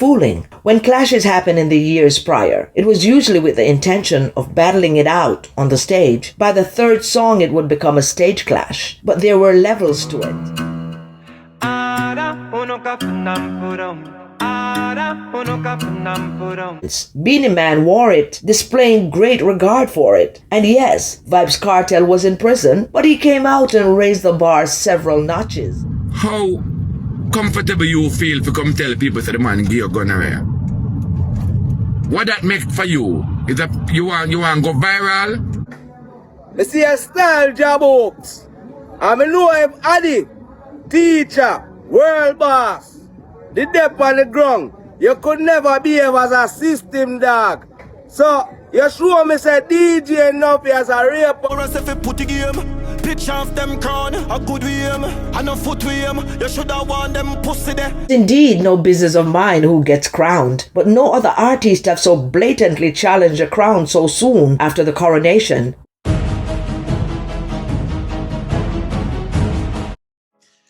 fooling? When clashes happened in the years prior, it was usually with the intention of battling it out on the stage. By the third song, it would become a stage clash. But there were levels to it. Beenie Man wore it, displaying great regard for it. And yes, Vybz Kartel was in prison, but he came out and raised the bar several notches. How comfortable you feel to come tell people that the man give you a gun away? What that make for you? Is that you want go viral? I see a style job books. I know if Addy, teacher, world boss, the depth on the ground, you could never behave as a system dog. So you show me say DJ enough as a rape. If you put the game, picture of them crown, a good way him, and a foot way him, you should have want them pussy there. Indeed, no business of mine who gets crowned, but no other artist have so blatantly challenged a crown so soon after the coronation.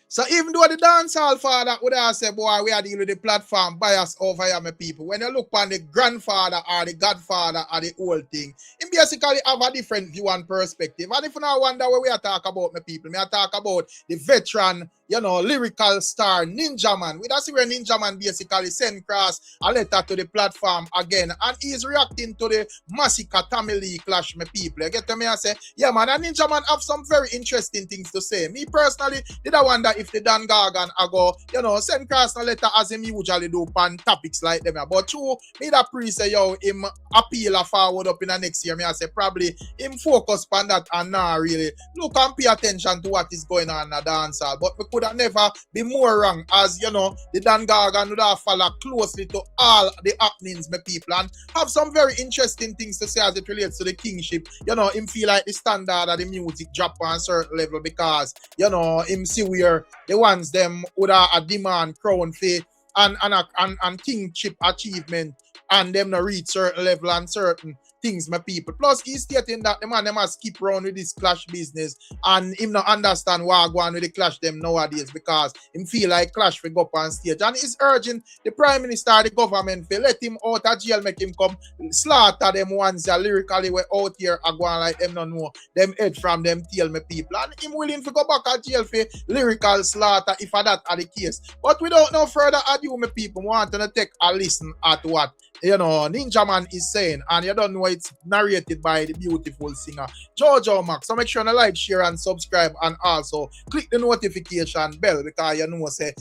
So even though the dancehall father would have said, boy, we are dealing with the platform bias over here, my people. When you look on the grandfather or the godfather or the whole thing, he basically have a different view and perspective. And if you now wonder what we are talking about, my people, me are talk about the veteran, lyrical star Ninja Man. We see where Ninja Man basically send cross a letter to the platform again. And he's reacting to the Masicka family clash, my people. You get to me and say, yeah, man, and Ninja Man have some very interesting things to say. Me personally, did I wonder if the Dan Gargan I go, send cross a letter as him usually do on topics like them. But true, me that pre say, him appeal a forward up in the next year. Me I say probably him focus on that and now really look and pay attention to what is going on in the dancehall. But we could have never be more wrong as, the Dan Gargan would have follow closely to all the happenings, my people, and have some very interesting things to say as it relates to the kingship. Him feel like the standard of the music drop on a certain level because, him see where the ones them would have a demand crown for and kingship achievement and them not reach certain level and certain things, my people. Plus, he's stating that the man them must keep around with this clash business and him not understand why I go on with the clash them nowadays because him feel like clash will go up on stage. And he's urging the Prime Minister, the government, to let him out of jail, make him come slaughter them ones that lyrically were out here and go on like them not know them head from them tail, my people. And him willing to go back to jail for lyrical slaughter if that are the case. But without no further ado, my people, we want to take a listen at what Ninja Man is saying, and you don't know it's narrated by the beautiful singer Jojo Max. So make sure to like, share, and subscribe, and also click the notification bell because say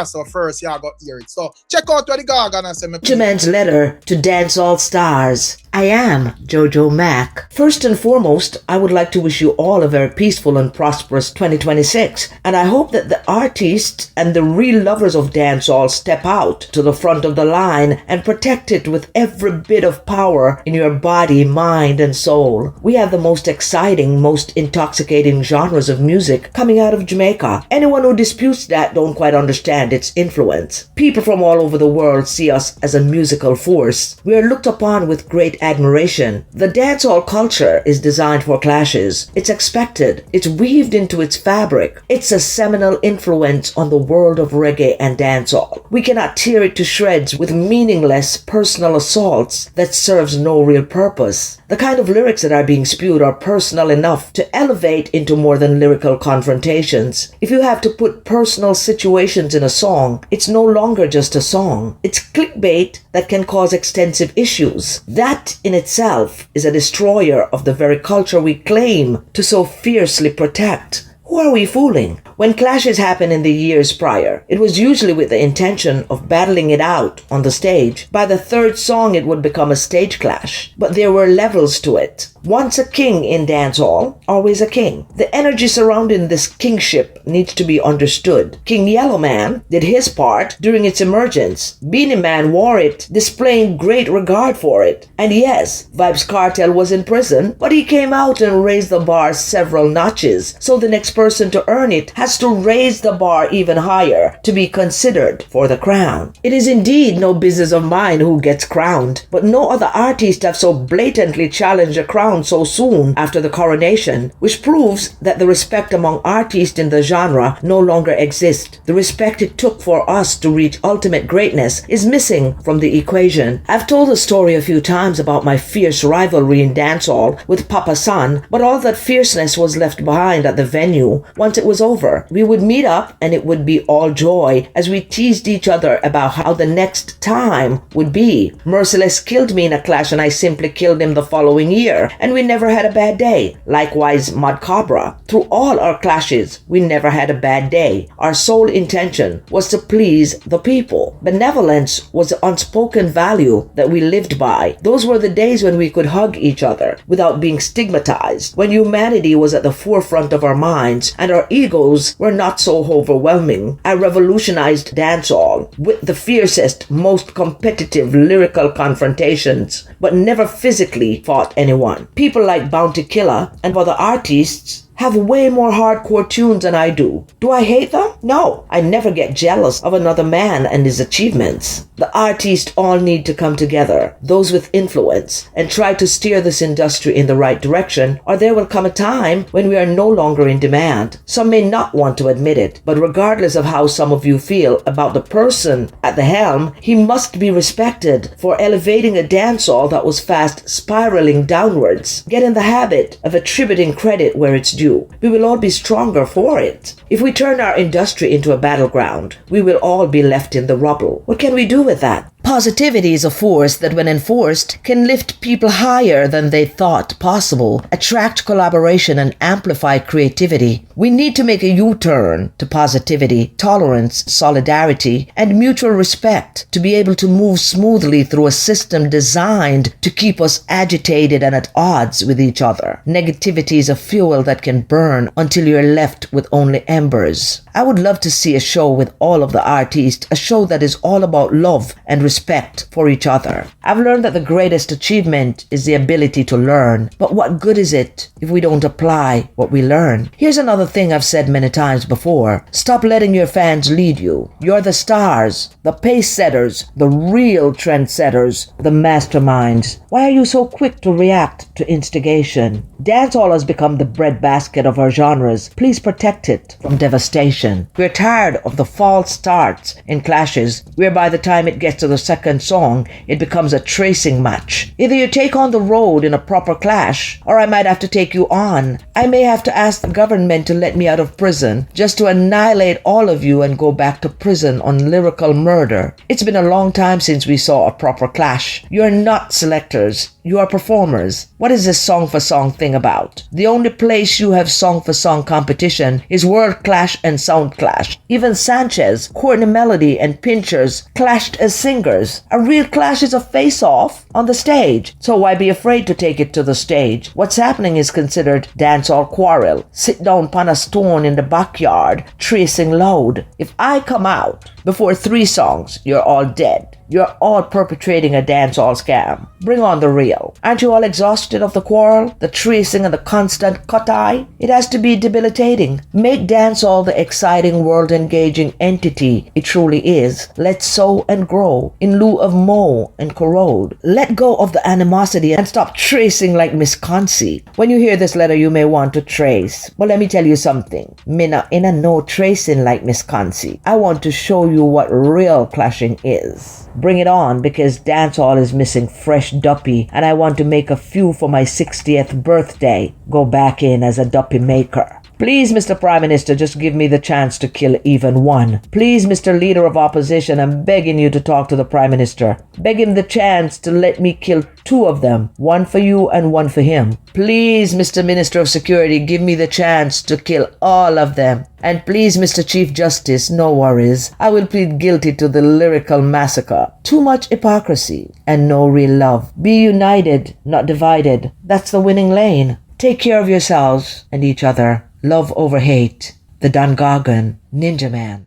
so first you got hear it. So check out what the Gargan say. Ninja Man's letter to dancehall stars. I am Jojo Mac. First and foremost, I would like to wish you all a very peaceful and prosperous 2026, and I hope that the artists and the real lovers of dancehall step out to the front of the line and protect it with every bit of power in your body, mind, and soul. We have the most exciting, most intoxicating genres of music coming out of Jamaica. Anyone who disputes that don't quite understand its influence. People from all over the world see us as a musical force. We are looked upon with great admiration. The dancehall culture is designed for clashes. It's expected. It's weaved into its fabric. It's a seminal influence on the world of reggae and dancehall. We cannot tear it to shreds with meaningless personal assaults that serves no real purpose. The kind of lyrics that are being spewed are personal enough to elevate into more than lyrical confrontations. If you have to put personal situations in a song, it's no longer just a song. It's clickbait that can cause extensive issues. That in itself is a destroyer of the very culture we claim to so fiercely protect. Who are we fooling? When clashes happened in the years prior, it was usually with the intention of battling it out on the stage. By the third song, it would become a stage clash. But there were levels to it. Once a king in dancehall, always a king. The energy surrounding this kingship needs to be understood. King Yellow Man did his part during its emergence. Beenie Man wore it, displaying great regard for it. And yes, Vybz Kartel was in prison, but he came out and raised the bar several notches. So the next person to earn it has has to raise the bar even higher to be considered for the crown. It is indeed no business of mine who gets crowned, but no other artist have so blatantly challenged a crown so soon after the coronation, which proves that the respect among artists in the genre no longer exists. The respect it took for us to reach ultimate greatness is missing from the equation. I've told the story a few times about my fierce rivalry in dancehall with Papa San, but all that fierceness was left behind at the venue once it was over. We would meet up and it would be all joy as we teased each other about how the next time would be. Merciless killed me in a clash and I simply killed him the following year, and we never had a bad day. Likewise, Mud Cabra. Through all our clashes, we never had a bad day. Our sole intention was to please the people. Benevolence was the unspoken value that we lived by. Those were the days when we could hug each other without being stigmatized, when humanity was at the forefront of our minds and our egos were not so overwhelming. I revolutionized dancehall with the fiercest, most competitive lyrical confrontations, but never physically fought anyone. People like Bounty Killer and other artists have way more hardcore tunes than I do. Do I hate them? No. I never get jealous of another man and his achievements. The artists all need to come together, those with influence, and try to steer this industry in the right direction, or there will come a time when we are no longer in demand. Some may not want to admit it, but regardless of how some of you feel about the person at the helm, he must be respected for elevating a dancehall that was fast spiraling downwards. Get in the habit of attributing credit where it's due. We will all be stronger for it. If we turn our industry into a battleground, we will all be left in the rubble. What can we do with that? Positivity is a force that, when enforced, can lift people higher than they thought possible, attract collaboration, and amplify creativity. We need to make a U-turn to positivity, tolerance, solidarity, and mutual respect to be able to move smoothly through a system designed to keep us agitated and at odds with each other. Negativity is a fuel that can burn until you're left with only embers. I would love to see a show with all of the artists, a show that is all about love and respect for each other. I've learned that the greatest achievement is the ability to learn. But what good is it if we don't apply what we learn? Here's another thing I've said many times before. Stop letting your fans lead you. You're the stars, the pace setters, the real trendsetters, the masterminds. Why are you so quick to react to instigation? Dancehall has become the breadbasket of our genres. Please protect it from devastation. We're tired of the false starts in clashes, where by the time it gets to the second song, it becomes a tracing match. Either you take on the road in a proper clash, or I might have to take you on. I may have to ask the government to let me out of prison just to annihilate all of you and go back to prison on lyrical murder. It's been a long time since we saw a proper clash. You're not selectors. You are performers. What is this song for song thing about? The only place you have song for song competition is World Clash and Sound Clash. Even Sanchez, Courtney Melody, and Pinchers clashed as singers. A real clash is a face-off on the stage. So why be afraid to take it to the stage? What's happening is considered dancehall quarrel. Sit down upon a stone in the backyard, tracing loud. If I come out before 3 songs, you're all dead. You're all perpetrating a dancehall scam. Bring on the real. Aren't you all exhausted of the quarrel, the tracing, and the constant cut-eye? It has to be debilitating. Make dancehall the exciting, world-engaging entity it truly is. Let's sow and grow in lieu of mow and corrode. Let go of the animosity and stop tracing like Miss Concy. When you hear this letter, you may want to trace. But let me tell you something. Minna inna no tracing like Miss Concy. I want to show you what real clashing is. Bring it on, because dancehall is missing fresh duppy, and I want to make a few for my 60th birthday. Go back in as a duppy maker. Please, Mr. Prime Minister, just give me the chance to kill even one. Please, Mr. Leader of Opposition, I'm begging you to talk to the Prime Minister. Beg him the chance to let me kill 2 of them. 1 for you and 1 for him. Please, Mr. Minister of Security, give me the chance to kill all of them. And please, Mr. Chief Justice, no worries. I will plead guilty to the lyrical massacre. Too much hypocrisy and no real love. Be united, not divided. That's the winning lane. Take care of yourselves and each other. Love over hate. The Don Gargan, Ninja Man.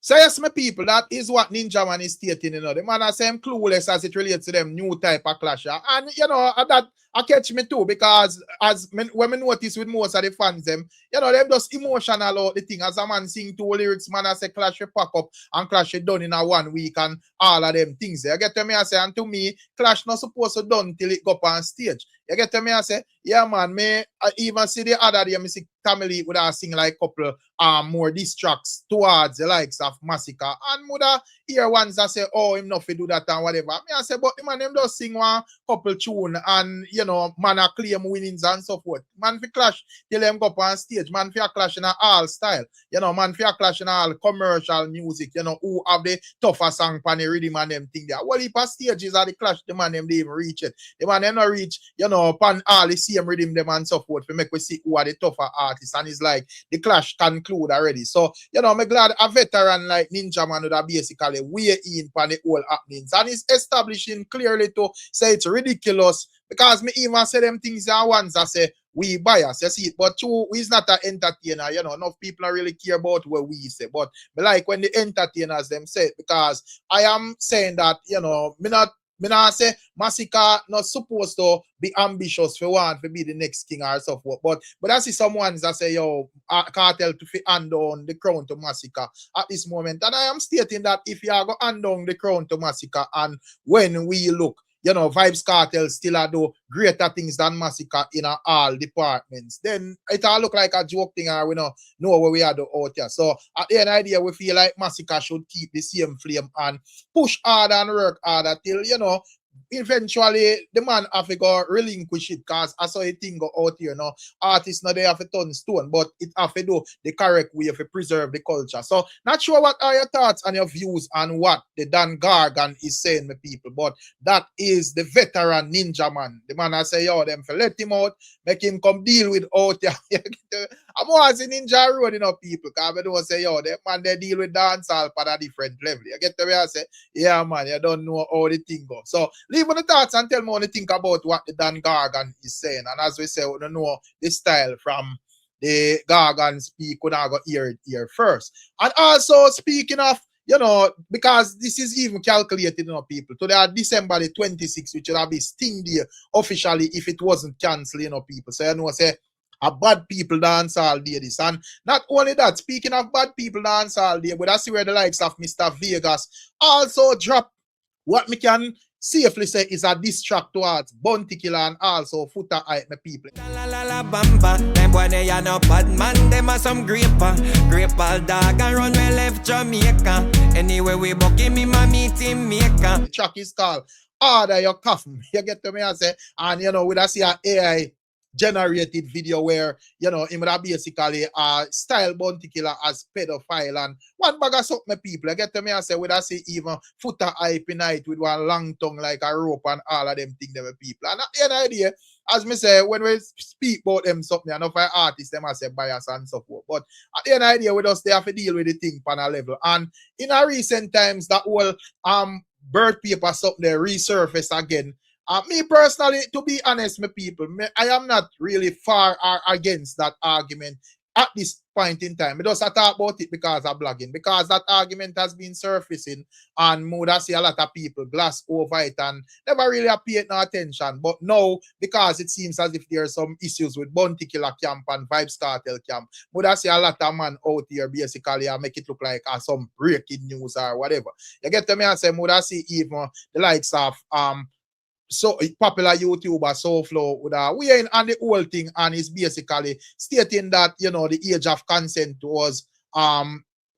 So yes, my people, that is what Ninja Man is stating, you know. The man are same clueless as it relates to them new type of clash. And you know, that I catch me too, because when me notice with most of the fans them, you know, them just emotional about the thing. As a man sing two lyrics, man I say clash it pack up and clash it done in a 1 week and all of them things. You get to me I say, and to me, clash not supposed to done till it go up on stage. You get to me I say, yeah man, I even see the other day, me see Tamili would have sing like couple more diss tracks towards the likes of Masicka, and would hear ones that say, oh, him not fi do that and whatever. Me I say, but the man him just sing one couple tune and you know, man a claim winnings and so forth. Man fi clash till them go up on stage. Man fi a clash in a all style. You know, man fi a clash in all commercial music. You know, who have the tougher song pan the rhythm and them thing there. Well, if a stages are the clash, the man them they even reach it. The man them not reach, you know, pan all the same rhythm them and so forth. For make we see who are the tougher artists. And it's like the clash conclude already. So, you know, I'm glad a veteran like Ninja Man would have basically weigh in on the whole happenings. And it's establishing clearly to say it's ridiculous, because me even say them things that once I say we bias, you see it, but true, we's not an entertainer, you know, enough people don't really care about what we say, but me like when the entertainers them say it, because I am saying that, you know, me not say Masicka not supposed to be ambitious for one to be the next king or so forth. But I see some ones that say, yo, Cartel to hand on the crown to Masicka at this moment. And I am stating that if you are going to hand on the crown to Masicka, and when we look, you know, Vybz Kartel still do greater things than Masicka in all departments, then it all look like a joke thing, or we know where we are out here. So at the end of the day, we feel like Masicka should keep the same flame and push harder and work harder till, you know, eventually the man have to go relinquish it, because I saw a thing go out here, you know, artists not they have to turn stone, but it have to do the correct way to preserve the culture. So not sure what are your thoughts and your views on what the Dan Gargan is saying, my people, but that is the veteran Ninja Man. The man I say, yo, them for let him out, make him come deal with out here. I'm always in Ninja Road, you know, people, because I don't say, yo, that man they deal with dancehall at a different level. You get the way I say, yeah man, you don't know how the thing goes. So leave on the thoughts and tell me what you think about what the Dan Gargan is saying. And as we say, we don't know the style from the Gargan speak, we not go hear it here first. And also speaking of, you know, because this is even calculated, you know, people. Today are December the 26th, which will be Sting Day officially if it wasn't cancelled, you know, people. So you know, say a bad people dance all day this. And not only that, speaking of bad people dance all day, but I see where the likes of Mr. Vegas also drop what me can safely say is a diss track towards Bounty Killer and also Foota Hype, my people. La la la bamba, them boy they are no bad man, them are some graper dog and run we left Jamaica. Anyway we buck him in my meeting maker. The track is called Order Your Coffin. You get to me I say, and you know, we see an AI generated video where, you know, him would basically style Bounty Killer as pedophile, and one bag of something, my people. I get to me I say, we see even Foota Hype night with one long tongue like a rope and all of them things, them people. And at the end of the day, as me say, when we speak about them something, enough of artists, them I say bias and so forth. But at the end of the day, we just have to deal with the thing on a level. And in a recent times, that whole birth paper something they resurface again. Me personally, to be honest, my people, I am not really far or against that argument at this point in time. I just talk about it because of blogging, because that argument has been surfacing and more see a lot of people glass over it and never really paid no attention. But now, because it seems as if there are some issues with Bounty Killer camp and Vybz Kartel camp, more see a lot of man out here basically and make it look like some breaking news or whatever. You get to me and say, more see even the likes of so popular YouTuber SoFlo would weigh in on the whole thing, and is basically stating that, you know, the age of consent was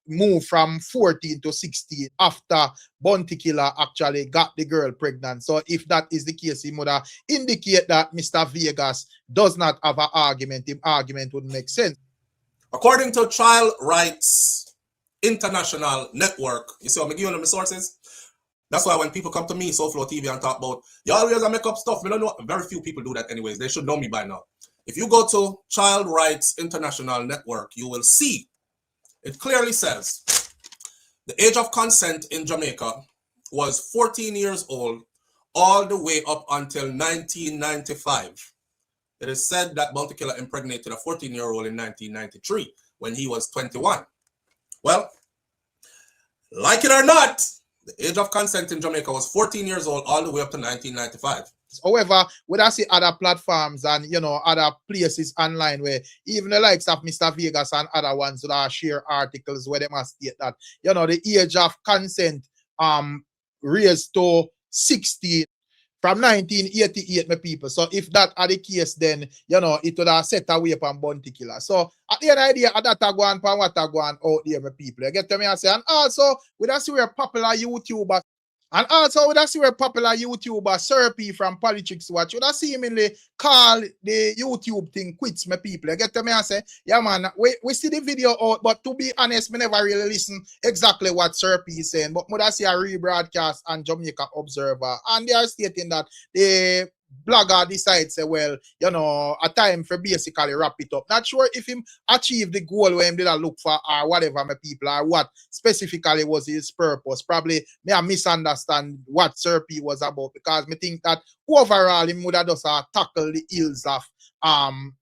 moved from 14 to 16 after Bounty Killer actually got the girl pregnant. So if that is the case, he would indicate that Mr. Vegas does not have an argument. The argument would make sense. According to Child Rights International Network, you see what I'm giving them the sources? That's why when people come to me, SoFlo TV, and talk about, you always make up stuff. I don't know. Very few people do that anyways. They should know me by now. If you go to Child Rights International Network, you will see it clearly says the age of consent in Jamaica was 14 years old all the way up until 1995. It is said that Bounty Killer impregnated a 14-year-old in 1993 when he was 21. Well, Like it or not, the age of consent in Jamaica was 14 years old all the way up to 1995. However, when I see other platforms and other places online where even the likes of Mr. Vegas and other ones that share articles where they must state that the age of consent raised to 60 from 1988, my people. So if that are the case, then it would have set away from bounty killer. So at the end of the day, that I go on from what I go on out there, my people. You get to me I say, and also we that's where popular YouTubers. And also, we see where popular YouTuber Serpy from Politics Watch, you seemingly call the YouTube thing quits, my people. You get to me and say, yeah, man, we see the video out, but to be honest, me never really listen exactly what Serpy is saying. But I see a rebroadcast on Jamaica Observer, and they are stating that the blogger decides, say, well, a time for basically wrap it up. Not sure if him achieve the goal where him did look for or whatever, my people, or what specifically was his purpose. Probably may I misunderstand what Serpy was about, because me think that overall him would have just tackle the ills of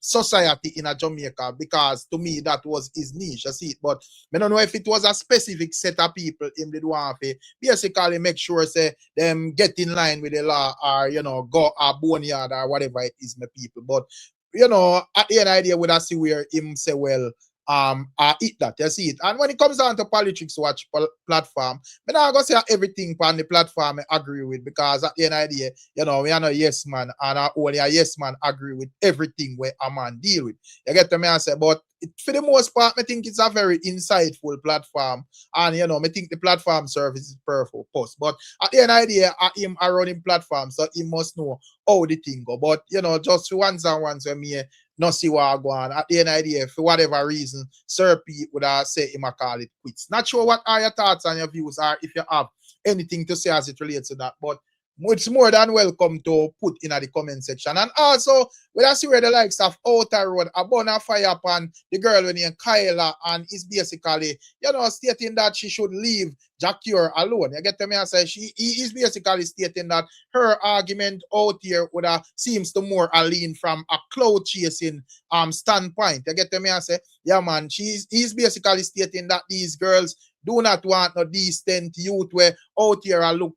society in a Jamaica, because to me that was his niche, you see it. But I don't know if it was a specific set of people him did want to basically make sure say them get in line with the law, or go a boneyard or whatever it is, my people. But at the end of the day, we see where him say, well, I eat that, you see it. And when it comes down to Politics Watch platform, I'm not gonna say everything on the platform I agree with, because at the end of the day, we are not yes man, and only a yes man agree with everything where a man deal with. You get to me I say, but for the most part, I think it's a very insightful platform, and I think the platform service is perfect post. But at the end of the day, him a running platform, so he must know how the thing go. But just for once and once when me not see what I go on. At the end of the day, for whatever reason, Serpy would have said him call it quits. Not sure what are your thoughts and your views are, if you have anything to say as it relates to that. But it's more than welcome to put in the comment section. And also, we see where the likes of Outer Road, a bona fire upon the girl named Kyla, and is basically, stating that she should leave Jacure alone. You get to me and say he is basically stating that her argument out here would seems to more lean from a cloud chasing standpoint. You get to me and say, yeah man, he's basically stating that these girls do not want no decent youth where out here look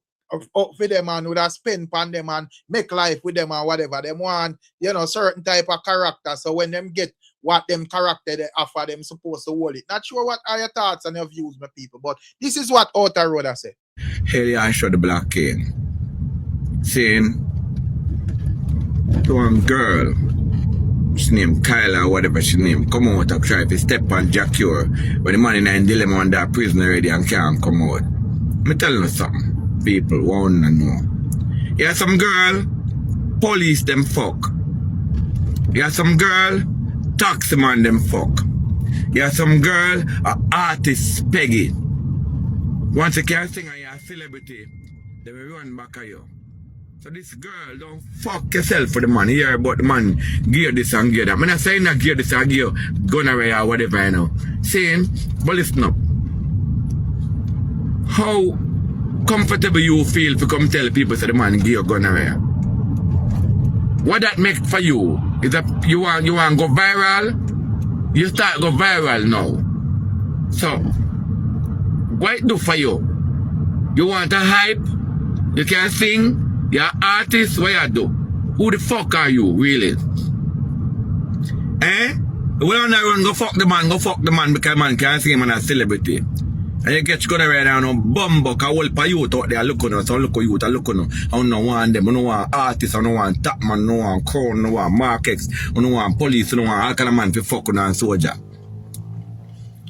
for them and would have spend on them and make life with them and whatever. Them want, certain type of character. So when them get what them character they offer, them supposed to hold it. Not sure what are your thoughts and your views, my people, but this is what Outer Road has said. Hell yeah, I show the black king. Saying to one girl, she named Kyla or whatever she named, come out and try to step on Jacure when the man in a dilemma on that prison already and can't come out. Me tell you something. People want to know. Yeah, some girl, police them fuck. Yeah, some girl, taxi man them fuck. Yeah, some girl, artist Peggy. Once you can't sing and you're a celebrity, they will run back at you. So this girl, don't fuck yourself for the man. You hear about the man, gear this and gear that. I'm not saying that gear this and gear gonorrhea or whatever, Saying, but listen up. How comfortable you feel to come tell people that the man give you gonorrhea? What that make for you is that you want go viral. You start go viral now. So what it do for you? You want a hype? You can sing? You're an artist? What you do? Who the fuck are you really? We don't run go fuck the man because man can't sing him and a celebrity. And you get gonorrhea down on bumbuck, a whole pa youth out there looking at, so look at youth, look at them. I don't want them, I don't want artists, I don't want top man, I don't want crown, I don't want markets, I don't want police, I don't want all kind of man for fucking and soldier.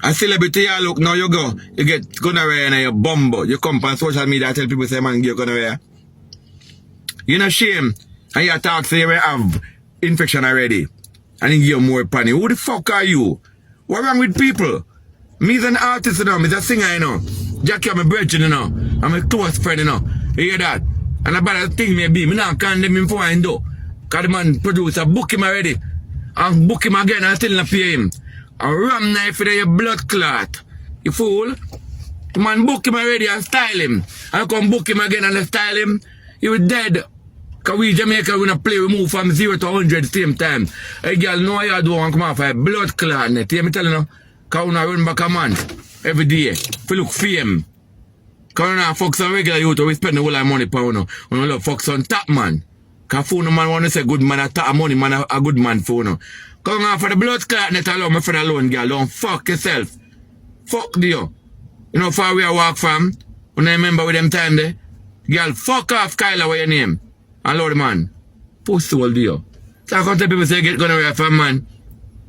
A celebrity, you look, now you go, you get gonorrhea and you bumbo. You come on social media and tell people, say man, give gonorrhea. You know shame, and you talk, say you have infection already, and you give you more panic. Who the fuck are you? What wrong with people? Me's an artist, me's a singer, Jackie, I'm a brethren, I'm a close friend, You hear that? And about the thing may be, me not condemn him for what I do. Because the man producer book him already. And book him again and still not pay him. And ram knife for your blood clot. You fool? The man book him already and style him. And come book him again and style him. You dead. Because we Jamaica, we not play, we move from 0 to 100 same time. A girl know you do want to come off a blood clot net. You hear me telling you? Because we run back a man every day. If you look fame. Cause now fuck some regular youth, we spend the whole of money for you. We love fuck some top man. Cause phone man want to say good man, a top money man, a good man for you. Come on for the blood clot net alone, my friend alone, girl. Don't fuck yourself. Fuck you. You know far we walk from? When I remember with them time there? Girl, fuck off Kyla, what your name? And Lord man. Pussy old deal. So I come tell people say get gonna away from man.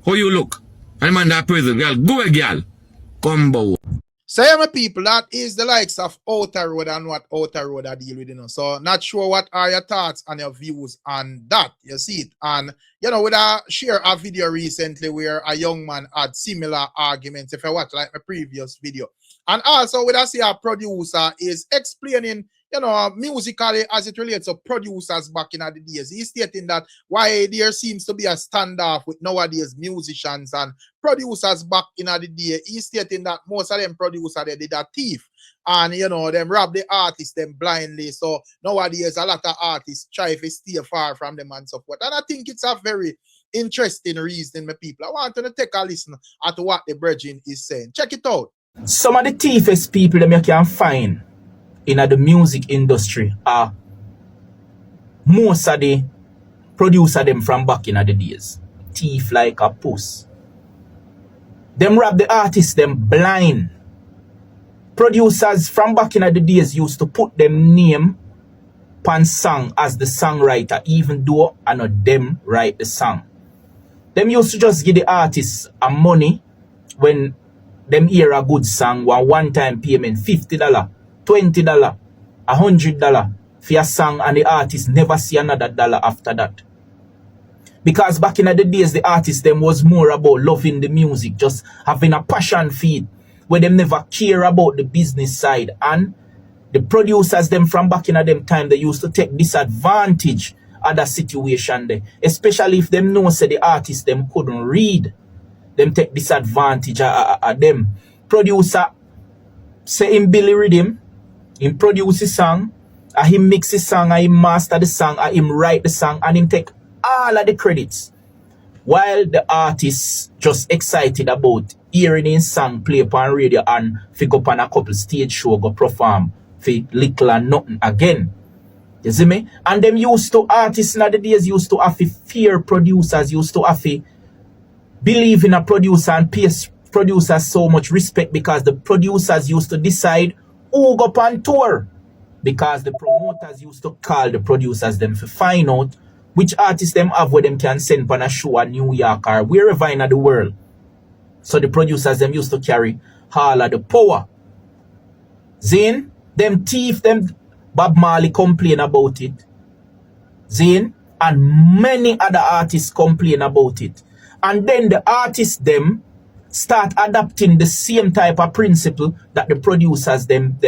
How you look? And the man that prison, girl, go away, girl. Combo. So yeah, my people, that is the likes of Outer Road and what Outer Road I deal with, you know. So not sure what are your thoughts and your views on that. You see it. And you know, we share a video recently where a young man had similar arguments. If I watch like my previous video. And also we see a producer is explaining, you know, musically as it relates to producers back in the days. He's stating that why there seems to be a standoff with nowadays musicians and producers back in the day. He's stating that most of them producers, they did a thief. And, you know, them rob the artists, them blindly. So nowadays, a lot of artists try to stay far from them and so forth. And I think it's a very interesting reason, my people. I want to take a listen at what the brethren is saying. Check it out. Some of the thiefest people that you can find in the music industry are most of the producer them from back in the days. Thief like a puss. Them rob the artists them blind. Producers from back in the days used to put them name pan song as the songwriter, even though I know them write the song. Them used to just give the artists a money when them hear a good song, one-time payment, $50, $20, $100 for a song, and the artist never see another dollar after that. Because back in the days, the artist them was more about loving the music, just having a passion for it, where them never care about the business side. And the producers them from back in them time, they used to take disadvantage of the situation there, especially if them know say the artist them couldn't read. Them take disadvantage of them. Producer say him Billy Rhythm, him produce his song, him mix his song, him master the song, him write the song, and him take all of the credits. While the artists just excited about hearing his song play upon radio and figure up on a couple stage show go perform for little and nothing again. You see me? And them used to, artists in the days used to have to fear producers, used to have to believe in a producer and pay producers so much respect because the producers used to decide who go on tour. Because the promoters used to call the producers them to find out which artists them have where them can send on a show in New York or wherever in the world. So the producers them used to carry all of the power. Zane, them thief, them Bob Marley complain about it. Zane, and many other artists complain about it. And then the artists them start adapting the same type of principle that the producers them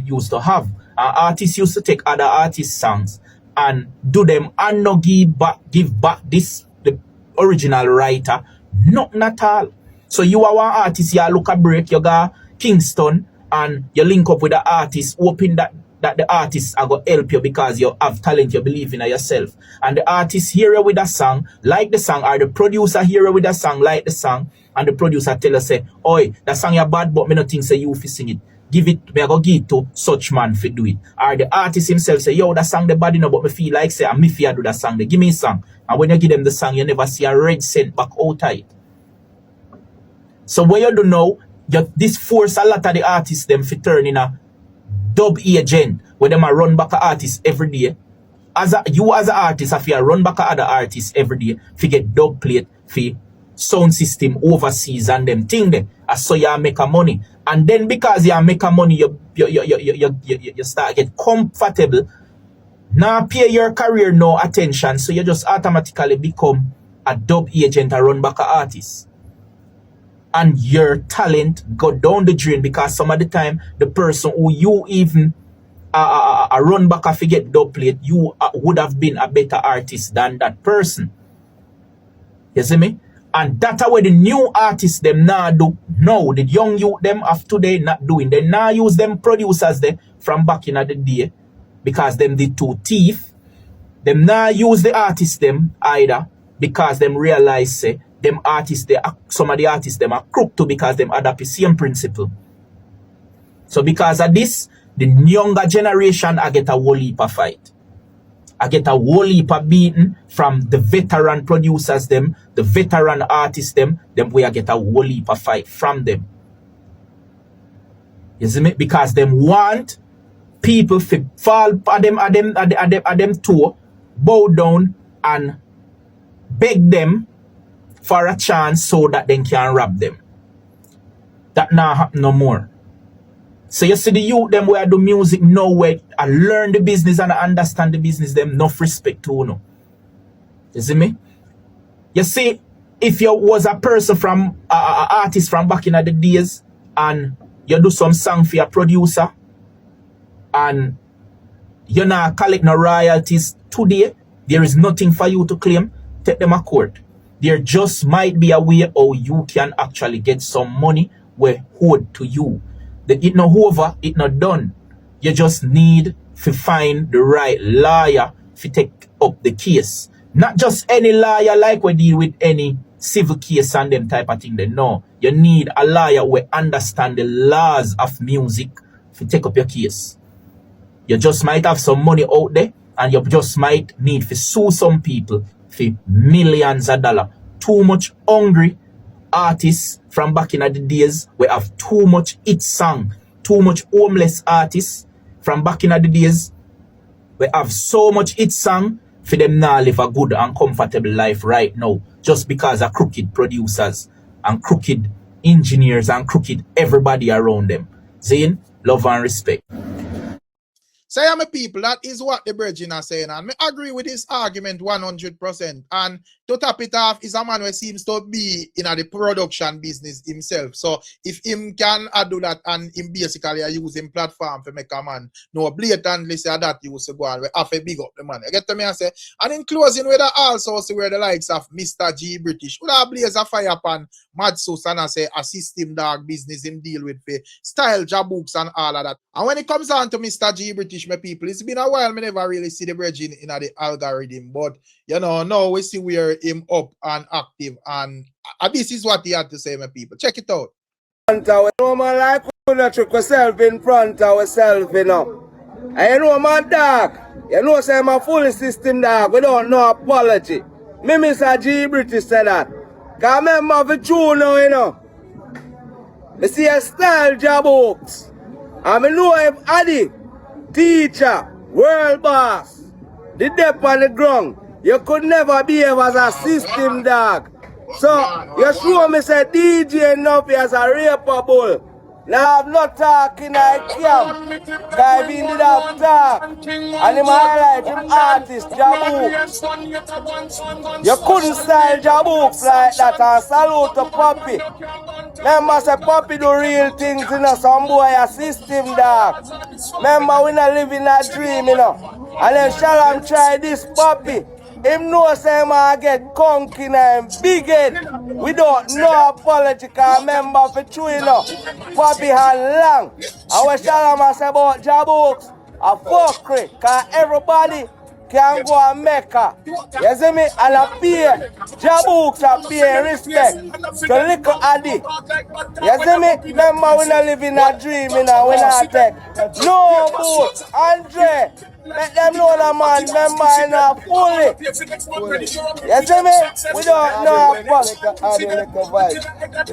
used to have. Artists used to take other artists' songs and do them and not give back this the original writer. Nothing at all. So you are one artist, you look a break, you go Kingston and you link up with the artist, hoping that the artists are going to help you because you have talent, you believe in yourself. And the artist hear you with a song, like the song, or the producer hear you with a song, like the song, and the producer tell you, say, oi, that song you bad, but me not think say you fi sing it. Give it, me I go give it to such man fi do it. Or the artist himself say, yo, that song the bad enough, but me feel like say, and me fi do that song, they give me a song. And when you give them the song, you never see a red cent back out of it. So what you do now, this force a lot of the artists them fi turn in a dub agent where them a run back a artists every day. You as an artist have to run back a other artists every day fi get dub plate fi sound system overseas and them thing there. So you make a money. And then because you make a money, you start get comfortable. Now pay your career no attention. So you just automatically become a dub agent and run back a artist. And your talent go down the drain because some of the time the person who you even run back and forget dub plate, you would have been a better artist than that person. You see me? And that's what the new artists them now do. No, the young youth them of today not doing. They now use them producers there from back in the day because them the two thief. Them now use the artists them either because them realize say them artists they some of the artists them are crooked too because them adapt the same principle. So because of this, the younger generation I get a whole heap of fight. I get a whole heap of beating from the veteran producers them, the veteran artists them way I get a whole heap of fight from them. You see me? Because them want people to fall at them toe, bow down and beg them for a chance so that they can rob them. That not happen no more. So you see the youth them where I do music now where I learn the business and I understand the business, them enough respect to no. You see me? You see, if you was a person from a artist from back in the days and you do some song for your producer and you not collect no royalties today, there is nothing for you to claim, take them a court. There just might be a way how you can actually get some money where owed to you. It not over, it not done. You just need to find the right lawyer to take up the case. Not just any lawyer like we deal with any civil case and them type of thing. No, you need a lawyer who understand the laws of music to take up your case. You just might have some money out there and you just might need to sue some people for millions of dollars. Too much hungry artists from back in the days, we have too much hit song, too much homeless artists from back in the days, we have so much hit song for them now live a good and comfortable life right now, just because of crooked producers and crooked engineers and crooked everybody around them. Saying love and respect. Say, I'm a people, that is what the Virgin are saying, and I agree with this argument 100%. And to top it off, is a man who seems to be in the production business himself. So if him can do that and him basically use him platform to make a man no blatantly say that you used to go and we have to big up the man. You get to me, I say, and in closing with that also see where the likes of Mr. G British would have blaze a fire upon Mad Sus and I say a system dog business him deal with for style jabooks and all of that. And when it comes on to Mr. G British, my people, it's been a while, me never really see the Virgin in the algorithm, but you know, now we see where him up and active, and this is what he had to say, my people. Check it out. No man like we not trick ourselves in front of ourselves, you know. And you know, my dog, you know, say my full system dog, we don't know apology. Me, Mr. G British said that. Cause remember the true now, you know. Me see a style jabooks. And me know if Addy, teacher, world boss, the depth on the ground, you could never behave as a system dog. So, you show me say DJ enough as a raper bull. Now I'm not talking like camp. Guy being did have talk. And him highlight him artist, Jabooks. You couldn't style Jabooks like that and salute to Poppy. Remember say Poppy do real things, you know, some boy a system dog. Remember we not living that dream, you know. And then Shalom try this Poppy. Him know say man get conking and big head. We don't know apology, cause remember for true, you know. Poppy had long. And when Shalom say about Jabooks, a fuckery, cause everybody can go and make her. You see me? And a pay. Jabooks a pay respect to little Addy. You see me? Remember we not live in a dream, you know, we not take no boot. Andre, let them know the man, remember in a fully. You see me? We don't know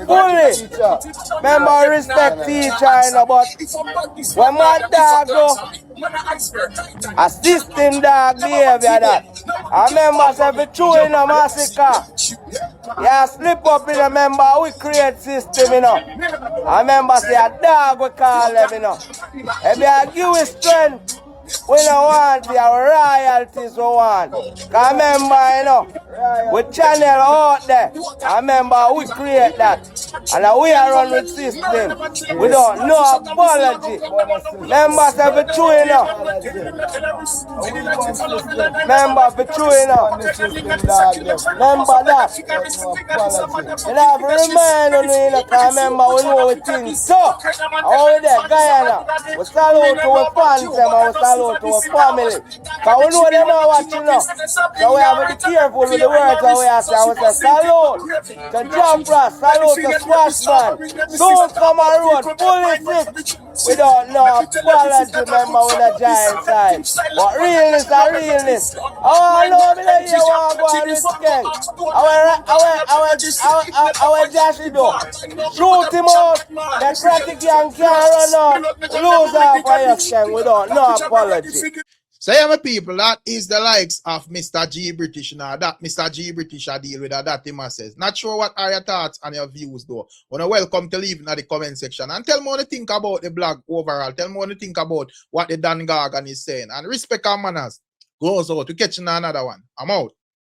fully. Remember respect teacher, you know, but when my dog go, a system dog behavior that. I remember say if it's true in a Masicka, yeah, slip up in a member, we create system, you know. I remember say a dog we call them, you know. If you give us strength, we don't want the royalties we want. Cause remember, you know, we channel out there. I remember we create that. And we are run with system. We don't know apology. Remember say for true, you know. Remember for true, you know. Remember that. You have to remind you, know, cause remember we know we think so. How we there, Guyana. We salute to our fans and we salute to our family. Cause we know they know what you know. So we have to be careful with the words that we have to say. We say salute to Jafra, salute to Swashman. Don't come on road, fully sick. We don't know apology, remember, with a giant side. But realness are realness. Oh, no, me don't hear what go on with Skeng. Our Joshy do. Shoot him out. The cracky gang can't run out. Lose off for your Skeng. We don't know apology. So yeah, my people, that is the likes of Mr. G British now. That Mr. G British I deal with that him says. Not sure what are your thoughts and your views though. Wanna welcome to leave in the comment section and tell me what you think about the blog overall. Tell me what you think about what the Dan Gargan is saying. And respect our manners goes out to catch another one. I'm out.